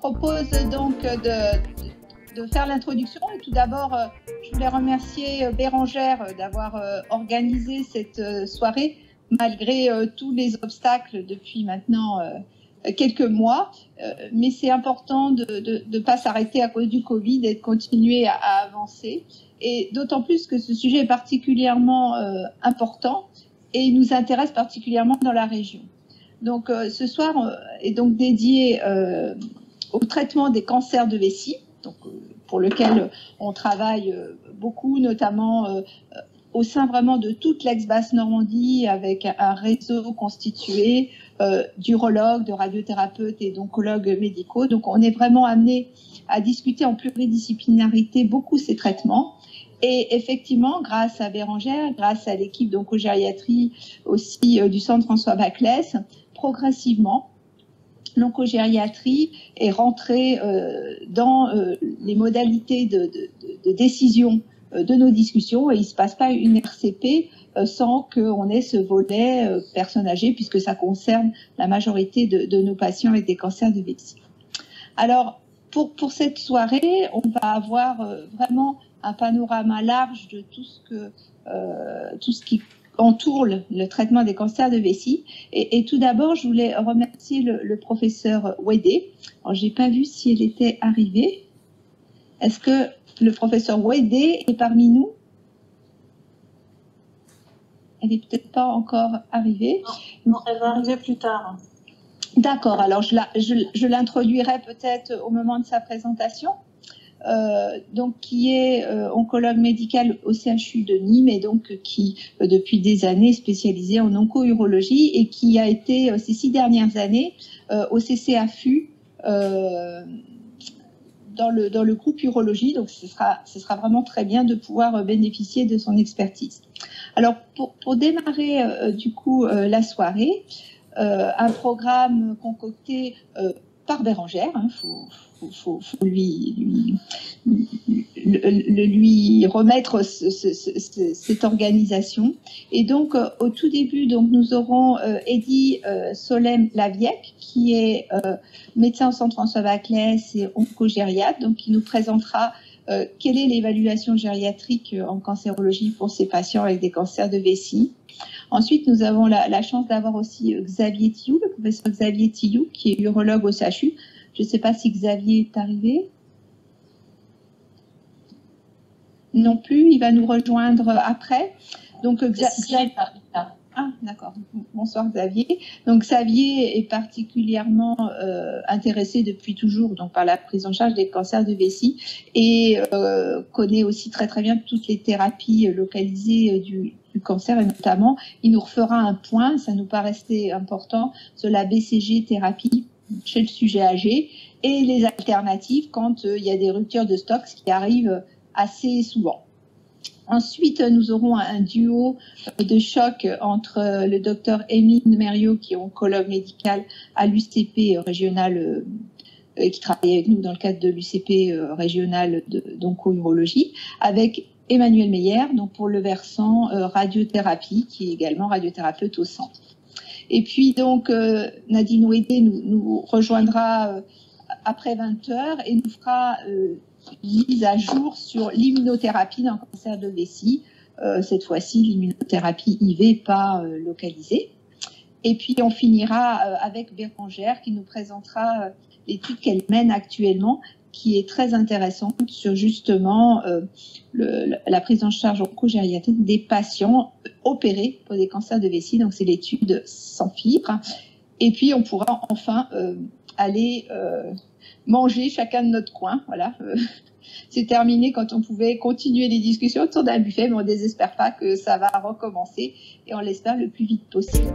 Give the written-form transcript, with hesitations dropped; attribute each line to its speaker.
Speaker 1: propose donc de faire l'introduction. Et tout d'abord, je voulais remercier Bérangère d'avoir organisé cette soirée, malgré tous les obstacles depuis maintenant quelques mois. Mais c'est important de ne pas s'arrêter à cause du Covid et de continuer à avancer. Et d'autant plus que ce sujet est particulièrement important et il nous intéresse particulièrement dans la région. Donc ce soir est donc dédié au traitement des cancers de vessie, donc, pour lequel on travaille beaucoup, notamment au sein vraiment de toute l'ex-Basse-Normandie, avec un réseau constitué d'urologues, de radiothérapeutes et d'oncologues médicaux. Donc on est vraiment amené à discuter en pluridisciplinarité beaucoup ces traitements. Et effectivement, grâce à Bérangère, grâce à l'équipe d'oncogériatrie aussi du centre François Baclès, progressivement, l'oncogériatrie est rentrée dans les modalités de décision de nos discussions et il ne se passe pas une RCP sans qu'on ait ce volet personnes âgées, puisque ça concerne la majorité de nos patients avec des cancers de vessie. Alors, pour cette soirée, on va avoir vraiment un panorama large de tout ce qui entoure le traitement des cancers de vessie. Et tout d'abord, je voulais remercier le professeur Wedé. Alors, j'ai pas vu si elle était arrivée. Est-ce que le professeur Wedé est parmi nous? Elle n'est peut-être pas encore arrivée.
Speaker 2: Non, elle va arriver plus tard.
Speaker 1: D'accord, alors je l'introduirai peut-être au moment de sa présentation. Donc qui est oncologue médical au CHU de Nîmes et donc qui depuis des années est spécialisé en onco-urologie et qui a été ces 6 dernières années au CCAFU dans le groupe urologie. Donc ce sera vraiment très bien de pouvoir bénéficier de son expertise. Alors pour démarrer du coup la soirée, un programme concocté par Bérangère, faut lui remettre cette organisation. Et donc, au tout début, donc, nous aurons Eddy Solem-Laviec, qui est médecin au centre François Baclès et oncogériatre, donc qui nous présentera quelle est l'évaluation gériatrique en cancérologie pour ces patients avec des cancers de vessie. Ensuite, nous avons la chance d'avoir aussi Xavier Tillou, le professeur Xavier Tillou, qui est urologue au CHU. Je ne sais pas si Xavier est arrivé. Non plus, il va nous rejoindre après. Donc, Xavier. Ah, d'accord. Bonsoir Xavier. Donc Xavier est particulièrement intéressé depuis toujours donc, par la prise en charge des cancers de vessie et connaît aussi très très bien toutes les thérapies localisées du cancer et notamment, il nous refera un point, ça nous paraissait important, sur la BCG thérapie chez le sujet âgé et les alternatives quand il y a des ruptures de stock, ce qui arrive assez souvent. Ensuite, nous aurons un duo de choc entre le docteur Émile Mériot, qui est oncologue médical à l'UCP régional, qui travaille avec nous dans le cadre de l'UCP régional d'onco-urologie, avec Emmanuel Meyer, donc pour le versant radiothérapie, qui est également radiothérapeute au centre. Et puis donc Nadine Wedé nous rejoindra après 20h et nous fera mise à jour sur l'immunothérapie dans le cancer de vessie, cette fois-ci l'immunothérapie IV pas localisée. Et puis on finira avec Bérangère qui nous présentera l'étude qu'elle mène actuellement, qui est très intéressante sur justement la prise en charge oncogériatrique des patients opérés pour des cancers de vessie. Donc c'est l'étude sans fibre. Et puis on pourra enfin aller manger chacun de notre coin. Voilà. C'est terminé quand on pouvait continuer les discussions autour d'un buffet, mais on ne désespère pas que ça va recommencer et on l'espère le plus vite possible.